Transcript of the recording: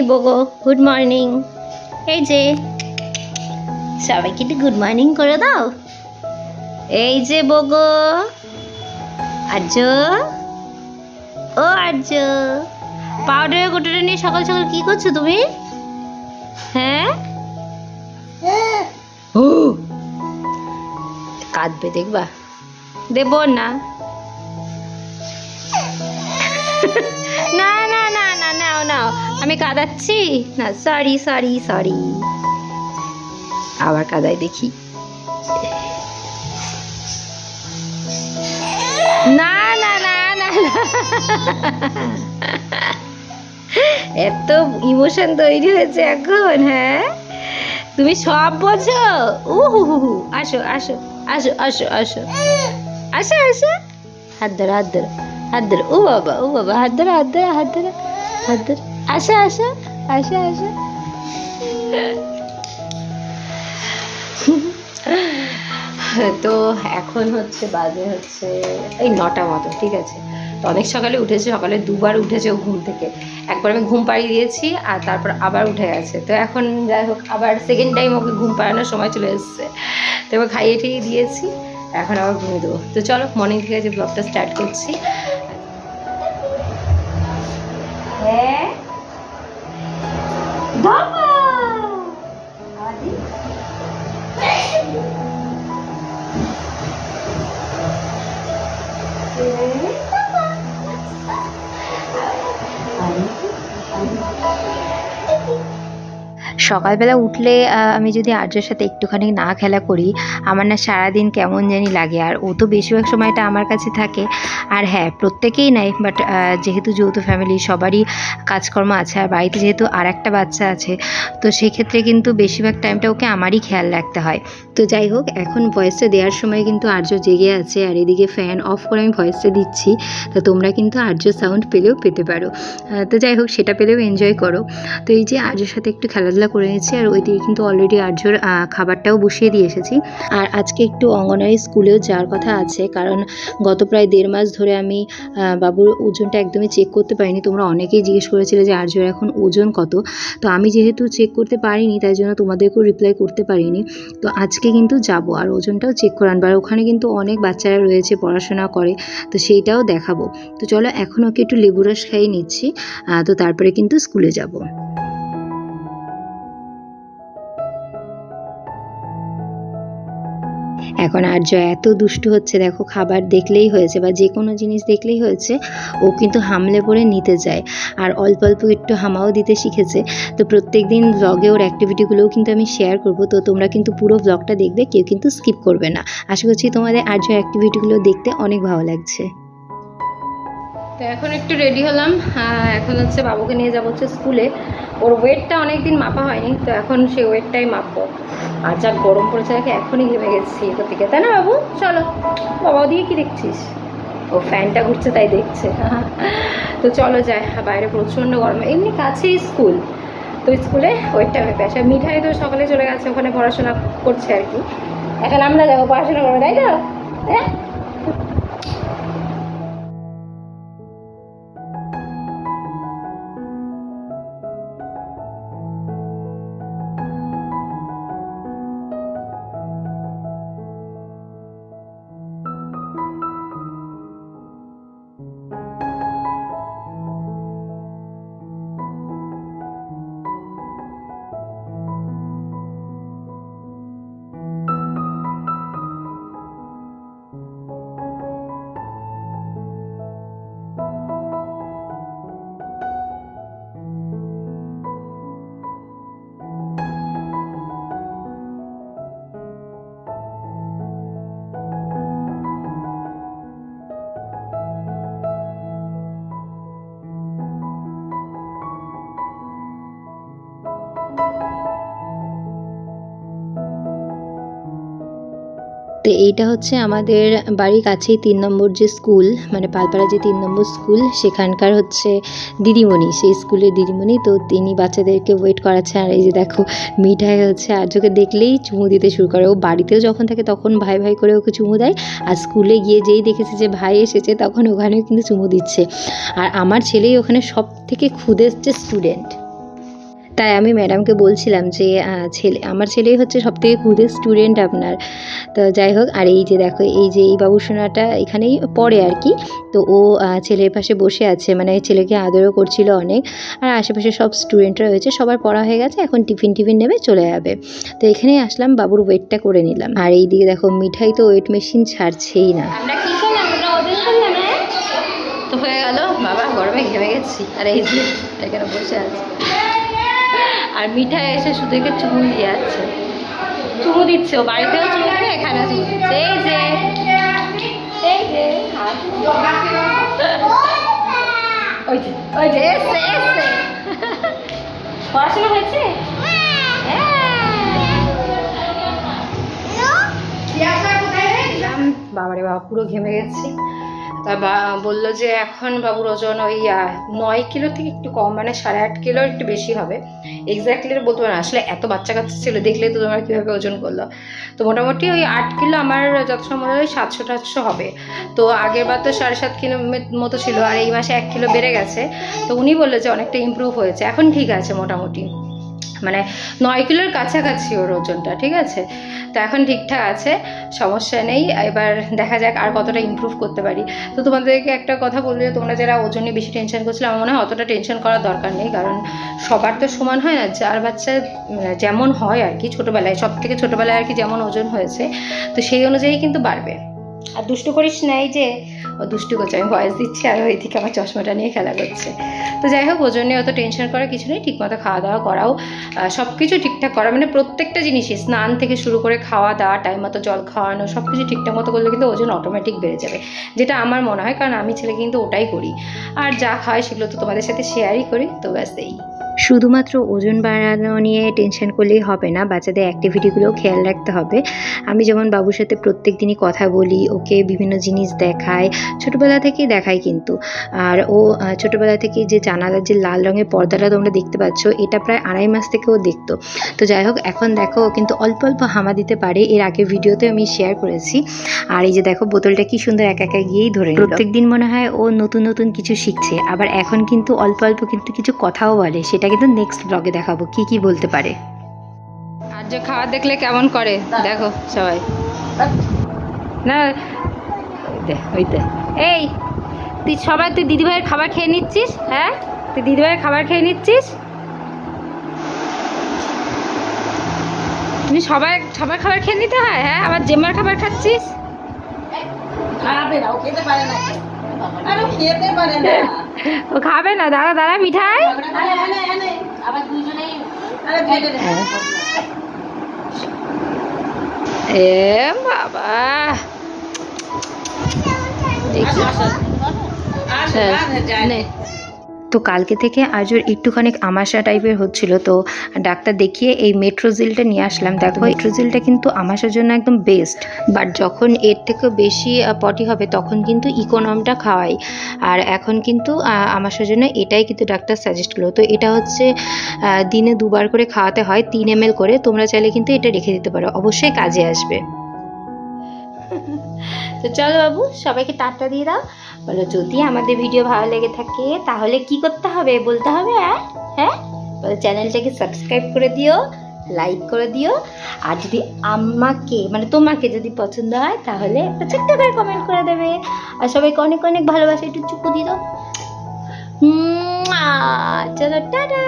বগো good morning. এই যে সবাইকে একটু গুড মর্নিং করে দাও। এই যে বগো, আর্য, ও আর্য, পাউডারের গোটাটা নিয়ে সকাল সকাল কি করছো তুমি? হ্যাঁ, ও কাঁদবে, দেখবা, দেব না। না না না না, নাও নাও, আমি কাঁদাচ্ছি না, সরি সরি সরি, আবার কাদাই দেখি। না না না না, এত ইমোশন তৈরি হয়েছে এখন। হ্যাঁ, তুমি সব বোঝো। আসো আসো আসো আসো আসো আসো আসো, হাত ধরো হাত ধরো হাত ধরো, ও বাবা ও বাবা, হাত ধরো হাত ধরো হাত ধরো হাত ধরো, আসো আসো আসো আসো। তো এখন হচ্ছে বাজে হচ্ছে এই 9টা মতো, ঠিক আছে। তো অনেক সকালে উঠেছে, সকালে দুবার উঠেছে ও ঘুম থেকে। একবার আমি ঘুম পাড়িয়ে দিয়েছি আর তারপর আবার উঠে গেছে। তো এখন যাই হোক, আবার সেকেন্ড টাইম ওকে ঘুম পাড়ানোর সময় চলে এসছে। তো এবার খাইয়ে ঠিয়ে দিয়েছি, এখন আবার ঘুমিয়ে দেবো। তো চলো মর্নিং থেকে যে ব্লগটা স্টার্ট করছি। হ্যাঁ সকালবেলা উঠলে আমি যদি আর্যর সাথে একটুখানি না খেলা করি, আমার না সারাদিন কেমন জানি লাগে। আর ও তো বেশিরভাগ সময়টা আমার কাছে থাকে। আর হ্যাঁ, প্রত্যেকেই নেয়, বাট যেহেতু যৌথ ফ্যামিলি, সবারই কাজকর্ম আছে, আর বাড়িতে যেহেতু আর একটা বাচ্চা আছে, তো সেক্ষেত্রে কিন্তু বেশিরভাগ টাইমটা ওকে আমারই খেয়াল রাখতে হয়। তো যাই হোক, এখন ভয়েসটা দেওয়ার সময় কিন্তু আর্য জেগে আছে, আর এদিকে ফ্যান অফ করে আমি ভয়েসটা দিচ্ছি। তো তোমরা কিন্তু আর্য সাউন্ড পেলেও পেতে পারো। তো যাই হোক, সেটা পেলেও এনজয় করো। তো এই যে আর্যর সাথে একটু খেলাধুলা করে নিয়েছি, আর ওইদিকে কিন্তু অলরেডি আর্যর খাবারটাও বসিয়ে দিয়ে এসেছি। আর আজকে একটু অঙ্গনওয়াড়ি স্কুলেও যাওয়ার কথা আছে, কারণ গত প্রায় 1.5 মাস ধরে আমি বাবুর ওজনটা একদমই চেক করতে পারিনি। তোমরা অনেকেই জিজ্ঞেস করেছিলে যে আর্যর এখন ওজন কত। তো আমি যেহেতু চেক করতে পারিনি, তাই জন্য তোমাদেরকেও রিপ্লাই করতে পারিনি। তো আজকে কিন্তু যাব আর ওজনটাও চেক করে আনবো। আর ওখানে কিন্তু অনেক বাচ্চারা রয়েছে, পড়াশোনা করে, তো সেইটাও দেখাবো। তো চলো এখন ওকে একটু লেবু রস খাইয়ে নিচ্ছি, তো তারপরে কিন্তু স্কুলে যাব। এখন আর্য এত দুষ্টু হচ্ছে, দেখো, খাবার দেখলেই হয়েছে বা যে কোনো জিনিস দেখলেই হয়েছে, ও কিন্তু হামলে পড়ে নিতে যায়। আর অল্প অল্প একটু হামাও দিতে শিখেছে। তো প্রত্যেক দিন ব্লগে ওর অ্যাক্টিভিটিগুলোও কিন্তু আমি শেয়ার করব। তো তোমরা কিন্তু পুরো ব্লগটা দেখবে, কেউ কিন্তু স্কিপ করবে না। আশা করছি তোমাদের আর্য অ্যাক্টিভিটিগুলো দেখতে অনেক ভালো লাগছে। তো এখন একটু রেডি হলাম, এখন হচ্ছে বাবুকে নিয়ে যাবো হচ্ছে স্কুলে। ওর ওয়েটটা অনেকদিন মাপা হয়নি, তো এখন সেই ওয়েটটাই মাপবো। আর যা গরম পড়েছে দেখে এখনই ঘেমে গেছি এর থেকে, তাই না বাবু? চলো, বাবা দিয়ে কি দেখছিস? ও ফ্যানটা ঘুরছে তাই দেখছে। তো চলো যাই, বাইরে প্রচণ্ড গরম, এমনি কাছেই স্কুল। তো স্কুলে ওয়েটটা মেপে আসে। মিঠাই তো সকালে চলে গেছে, ওখানে পড়াশোনা করছে আর কি। এখন আমরা যাবো পড়াশোনা করবো, তাই তো? হ্যাঁ। তো এইটা হচ্ছে আমাদের বাড়ির কাছেই 3 নম্বর যে স্কুল, মানে পালপাড়া যে 3 নম্বর স্কুল, সেখানকার হচ্ছে দিদিমণি, সেই স্কুলের দিদিমণি। তো তিনি বাচ্চাদেরকে ওয়েট করাচ্ছে। আর এই যে দেখো, মিঠাই হচ্ছে আর্যকে দেখলেই চুমু দিতে শুরু করে। ও বাড়িতেও যখন থাকে তখন ভাই ভাই করে ওকে চুমু দেয়, আর স্কুলে গিয়ে যেই দেখেছে যে ভাই এসেছে তখন ওখানেও কিন্তু চুমু দিচ্ছে। আর আমার ছেলেই ওখানে সব থেকে ক্ষুদে স্টুডেন্ট। তাই আমি ম্যাডামকে বলছিলাম যে আমার ছেলেই হচ্ছে সবথেকে ক্ষুদে স্টুডেন্ট আপনার। তো যাই হোক, আর এই যে দেখো এই যে এই বাবুসোনাটা এখানেই পড়ে আর কি। তো ও ছেলের পাশে বসে আছে, মানে ছেলেকে আদরও করছিল অনেক। আর আশেপাশে সব স্টুডেন্টরা রয়েছে, সবার পড়া হয়ে গেছে, এখন টিফিন নেবে চলে যাবে। তো এখানেই আসলাম, বাবুর ওয়েটটা করে নিলাম। আর এই দিকে দেখো মিঠাই তো ওয়েট মেশিন ছাড়ছেই না। আমরা কি করলাম, আমরা ওজন করলাম তো হয়ে গেল। বাবা গরমে ঘেমে গেছি। আর এই যে এখানে বসে আছে, আর মিঠাই এসে শুধু একে চুমু দিয়ে যাচ্ছে, চুমু দিচ্ছে। ও বাড়িতেও চুমু দেবে, এখানেও চুমু দিচ্ছে। এই যে এই যে ওই যে এসছে এসছে। পড়াশোনা হয়েছে? বাবারে বাবা পুরো ঘেমে গেছি। তা বললো যে এখন বাবুর ওজন ওই 9 কিলো থেকে একটু কম, মানে 8.5 কিলো একটু বেশি হবে। এক্স্যাক্টলি বলতে পারো না, আসলে এত বাচ্চা কাচ্চা ছিল, দেখলে তো তোমরা কীভাবে ওজন করলো। তো মোটামুটি ওই 8 কিলো, আমার যত সম্ভব ওই 700-800 হবে। তো আগের বার তো 7.5 কিলো মতো ছিল, আর এই মাসে 1 কিলো বেড়ে গেছে। তো উনি বললো যে অনেকটা ইমপ্রুভ হয়েছে, এখন ঠিক আছে মোটামুটি, মানে 9 কিলোর কাছাকাছি ওর ওজনটা, ঠিক আছে। তো এখন ঠিকঠাক আছে, সমস্যা নেই। এবার দেখা যাক আর কতটা ইমপ্রুভ করতে পারি। তো তোমাদেরকে একটা কথা বললে, তোমরা যারা ওজন নিয়ে বেশি টেনশন করছিলে, আমার মনে হয় অতটা টেনশন করার দরকার নেই, কারণ সবার তো সমান হয় না। যার বাচ্চা যেমন হয় আর কি, ছোটোবেলায় সব থেকে ছোটোবেলায় আর কি যেমন ওজন হয়েছে, তো সেই অনুযায়ী কিন্তু বাড়বে। আর দুষ্টু করিস না, এই যে ও দুষ্টু করছে, আমি ভয়েস দিচ্ছি আর ওই দিকে আমার চশমাটা নিয়ে খেলা করছে। তো যাই হোক, ওজন নিয়ে অত টেনশন করার কিছু নেই। ঠিকমতো খাওয়া দাওয়া করাও, সব কিছু ঠিকঠাক করা, মানে প্রত্যেকটা জিনিসই, স্নান থেকে শুরু করে খাওয়া দাওয়া, টাইম মতো জল খাওয়ানো, সব কিছু ঠিকঠাক মতো করলে কিন্তু ওজন অটোমেটিক বেড়ে যাবে, যেটা আমার মনে হয়, কারণ আমি ছেলে কিন্তু ওটাই করি। আর যা খাওয়াই সেগুলো তো তোমাদের সাথে শেয়ারই করি। তো ব্যাস এই, শুধুমাত্র ওজন বাড়ানো নিয়ে টেনশন করলেই হবে না, বাচ্চাদের অ্যাক্টিভিটিগুলোও খেয়াল রাখতে হবে। আমি যেমন বাবুর সাথে প্রত্যেক দিনই কথা বলি, ওকে বিভিন্ন জিনিস দেখাই, ছোটোবেলা থেকেই দেখাই কিন্তু। আর ও ছোটোবেলা থেকে যে জানালার যে লাল রঙের পর্দাটা তোমরা দেখতে পাচ্ছ, এটা প্রায় 2.5 মাস থেকে ও দেখতো। তো যাই হোক, এখন দেখো ও কিন্তু অল্প অল্প হামা দিতে পারে, এর আগে ভিডিওতে আমি শেয়ার করেছি। আর এই যে দেখো বোতলটা কি সুন্দর একা একা গিয়েই ধরে, প্রত্যেক দিন মনে হয় ও নতুন নতুন কিছু শিখছে। আবার এখন কিন্তু অল্প অল্প কিন্তু কিছু কথাও বলে, সেটা কিন্তু নেক্সট ব্লগে দেখাবো কি কি বলতে পারে। আর যে খাবার দেখলে কেমন করে দেখো সবাই, না ওই এই তুই সবাই, তুই দিদিভাইয়ের খাবার খেয়ে নিচ্ছিস? হ্যাঁ, তুই দিদিভাইয়ের খাবার খেয়ে নিচ্ছিস? তুমি সবাই সবার খাবার খেয়ে নিতে হয়? হ্যাঁ, আবার জেমার খাবার খাচ্ছিস? ও খাবে না, দাঁড়া দাঁড়া মিঠাই। এ বাবা, তো কালকে থেকে আজও একটুখানি আমাশা টাইপের হচ্ছিল, তো ডাক্তার দেখিয়ে এই মেট্রোজিলটা নিয়ে আসলাম। দেখো মেট্রোজিলটা কিন্তু আমাশার জন্য একদম বেস্ট, বাট যখন এর থেকে বেশি পটি হবে তখন কিন্তু ইকোনমটা খাওয়াই। আর এখন কিন্তু আমাশার জন্য এটাই কিন্তু ডাক্তার সাজেস্ট করলো। তো এটা হচ্ছে দিনে 2 বার করে খাওয়াতে হয়, 3 ml করে। তোমরা চাইলে কিন্তু এটা রেখে দিতে পারো, অবশ্যই কাজে আসবে। তো চলো বাবু, সবাইকে টাটা দিয়ে দাও। বলো, যদি আমাদের ভিডিও ভালো লেগে থাকে তাহলে কি করতে হবে বলতে হবে? হ্যাঁ, বলো চ্যানেলটাকে সাবস্ক্রাইব করে দিও, লাইক করে দিও। আর যদি আমাকে মানে তোমাকে যদি পছন্দ হয় তাহলে একটা ছোট্ট করে কমেন্ট করে দেবে। আর সবাইকে অনেক অনেক ভালোবাসা, একটু চুপু দিয়ে দাও। চলো টাটা।